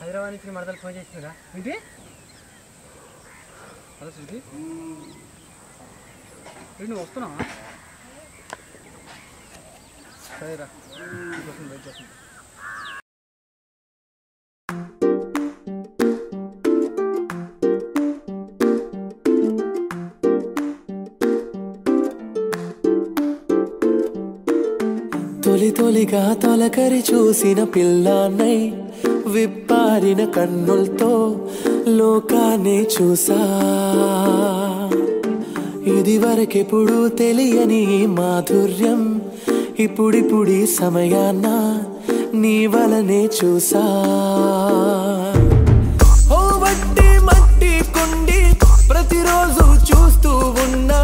హైదరాబాద్ నుంచి మరదలు ఫోన్ చేసిందా ఏంటి హలో శృతి నువ్వు వస్తున్నావా సరేరా వెయిట్ చేస్తుంది తొలి తొలిగా తొలకరి చూసిన పిల్లాన్నై విప్పారిన కన్నులతో లోకాన్ని చూసా ఇది వరకెప్పుడు తెలియని మాధుర్యం ఇప్పుడిప్పుడి సమయాన్న నీ వలనే చూసా ఓ వట్టి మట్టి కుండి ప్రతిరోజు చూస్తూ ఉన్నా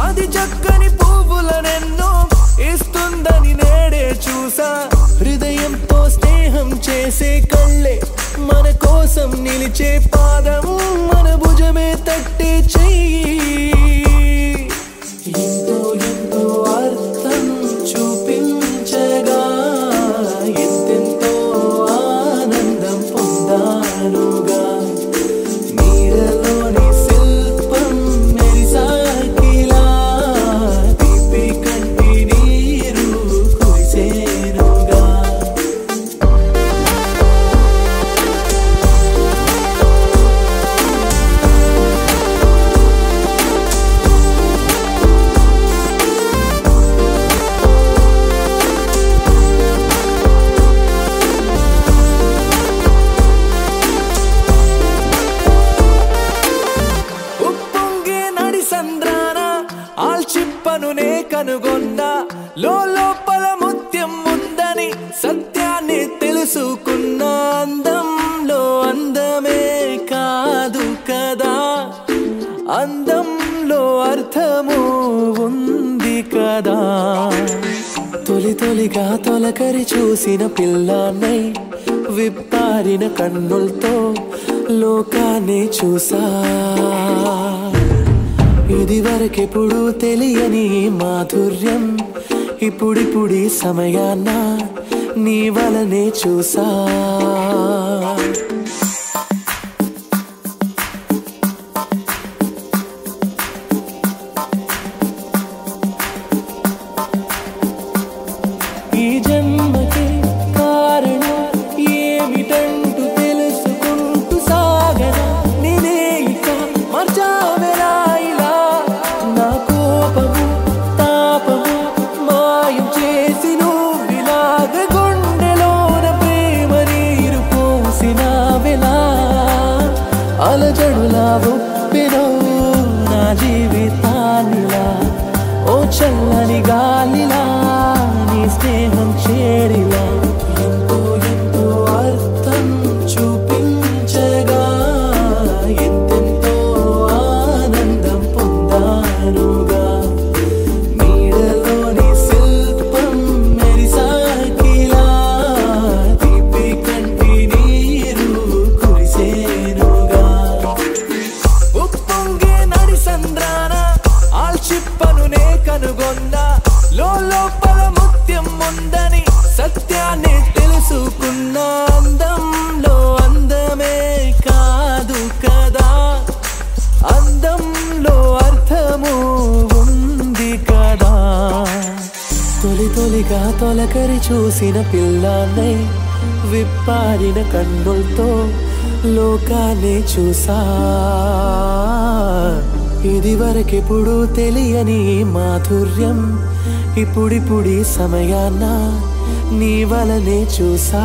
అది చక్కని పువ్వులనెన్నో ఇస్తుందని నేడే చూసా హృదయంతో స్నేహం చేసే కళ్ళే మన కోసం నిలిచే పాదం మన భుజమే తట్టే చెయ్యి ఎంతో ఎంతో అర్థం చూపించగా ఎంతెంతో ఆనందం పొందానుగా నీడలోని శిల్పం మెరిసాకిలా తీపి కంటి నీరు కురిసేనుగా ఆల్చిప్పనునే కనుగొన్నా లోపల ముత్యం ఉందని సత్యాన్ని తెలుసుకున్నా అందంలో అందమే కాదు కదా అందంలో అర్థము ఉంది కదా తొలి తొలిగా తొలకరి చూసిన పిల్లాన్నై విప్పారిన కన్నులతో లోకాన్ని చూసా ఇది వరకెప్పుడు తెలియని మాధుర్యం ఇప్పుడిప్పుడి సమయాన్న నీ వలనే చూసా ఈ జన్మకి కారణం ఏమిటంటూ తెలుసుకుంటూ సాగనా నేనే ఇక మార్చావెలా అలజడులా ఒప్పినో నా జీవితానిలా ఓ చల్లని గాలిలా నీ స్నేహం చేరిలా ఎంతో ఎంతో అర్థం చూపించగా ఎంతెంతో ఆనందం పొందానుగా నీడలోని శిల్పం మెరిసాకిలా తీపి కంటి నీరు కురిసేనుగా ఆల్చిప్పనునే కనుగొన్నా లోపల ముత్యం ఉందని సత్యాన్ని తెలుసుకున్నా అందంలో అందమే కాదు కదా అందంలో అర్థము ఉంది కదా తొలి తొలిగా తొలకరి చూసిన పిల్లాన్నై విప్పారిన కన్నులతో లోకాన్ని చూసా ఇది వరకెప్పుడు తెలియని మాధుర్యం ఇప్పుడిప్పుడి సమయాన్న నీ వలనే చూసా